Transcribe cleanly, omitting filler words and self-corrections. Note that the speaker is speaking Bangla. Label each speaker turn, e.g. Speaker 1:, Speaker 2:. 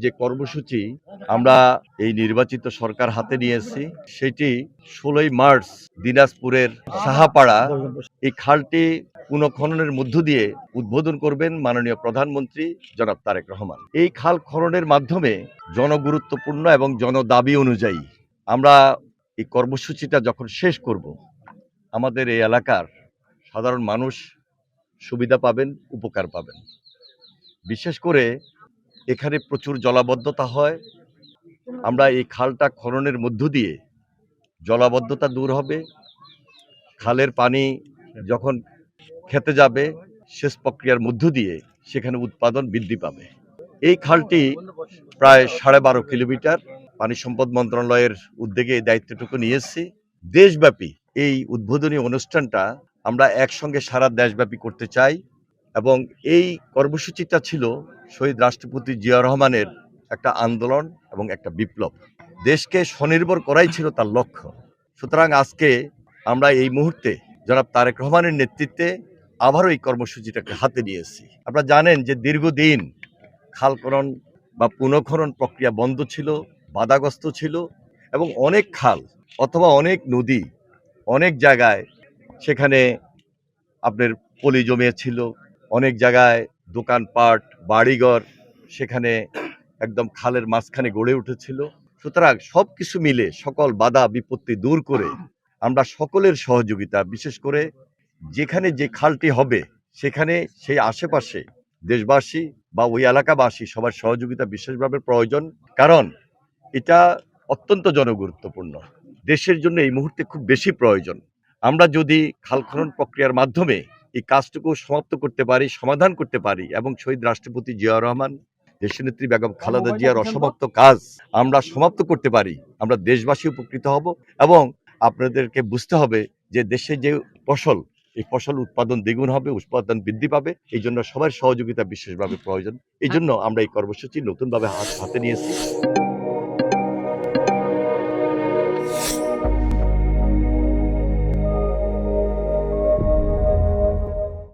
Speaker 1: যে কর্মসূচি আমরা এই নির্বাচিত সরকার হাতে নিয়েছি সেটি 16ই মার্চ দিনাজপুরের সাহাপাড়া এই খালটি পুনঃখননের মধ্য দিয়ে উদ্বোধন করবেন মাননীয় প্রধানমন্ত্রী জনাব তারেক রহমান। এই খাল খননের মাধ্যমে জনগুরুত্বপূর্ণ এবং জনদাবি অনুযায়ী আমরা এই কর্মসূচিটা যখন শেষ করব, আমাদের এই এলাকার সাধারণ মানুষ সুবিধা পাবেন, উপকার পাবেন। বিশেষ করে এখানে প্রচুর জলাবদ্ধতা হয়। আমরা এই খালটা খননের মধ্য দিয়ে জলাবদ্ধতা দূর হবে। খালের পানি যখন খেতে যাবে, সেচ প্রক্রিয়ার মধ্য দিয়ে সেখানে উৎপাদন বৃদ্ধি পাবে। এই খালটি প্রায় 12.5 কিলোমিটার। পানি সম্পদ মন্ত্রণালয়ের উদ্যোগে এই দায়িত্বটুকু নিয়েছি। দেশব্যাপী এই উদ্বোধনী অনুষ্ঠানটা আমরা একসঙ্গে সারা দেশব্যাপী করতে চাই এবং এই কর্মসূচিটা ছিল শহীদ রাষ্ট্রপতি জিয়া রহমানের একটা আন্দোলন এবং একটা বিপ্লব। দেশকে স্বনির্ভর করাই ছিল তার লক্ষ্য। সুতরাং আজকে আমরা এই মুহূর্তে জনাব তারেক রহমানের নেতৃত্বে আবারও এই কর্মসূচিটাকে হাতে নিয়েছি। আপনারা জানেন যে দীর্ঘদিন খাল খনন বা পুনঃখনন প্রক্রিয়া বন্ধ ছিল, বাধাগ্রস্ত ছিল এবং অনেক খাল অথবা অনেক নদী অনেক জায়গায় সেখানে আপনার পলি জমিয়েছিল, অনেক জায়গায় দোকানপাট বাড়িঘর সেখানে একদম খালের মাঝখানে গড়ে উঠেছিল। সুতরাং সব কিছু মিলে সকল বাধা বিপত্তি দূর করে আমরা সকলের সহযোগিতা, বিশেষ করে যেখানে যে খালটি হবে সেখানে সেই আশেপাশে দেশবাসী বা ওই এলাকাবাসী সবার সহযোগিতা বিশেষভাবে প্রয়োজন, কারণ এটা অত্যন্ত জনগুরুত্বপূর্ণ, দেশের জন্য এই মুহূর্তে খুব বেশি প্রয়োজন। আমরা যদি খাল খনন প্রক্রিয়ার মাধ্যমে এই কাজটুকু সমাপ্ত করতে পারি, সমাধান করতে পারি এবং শহীদ রাষ্ট্রপতি জিয়া রহমান, দেশনেত্রী বেগম খালেদা জিয়ার অসমাপ্ত কাজ আমরা সমাপ্ত করতে পারি, আমরা দেশবাসী উপকৃত হব। এবং আপনাদেরকে বুঝতে হবে যে দেশে যে ফসল, এই ফসল উৎপাদন দ্বিগুণ হবে, উৎপাদন বৃদ্ধি পাবে। এই জন্য সবার সহযোগিতা বিশেষভাবে প্রয়োজন। এই জন্য আমরা এই কর্মসূচি নতুনভাবে হাতে নিয়েছি।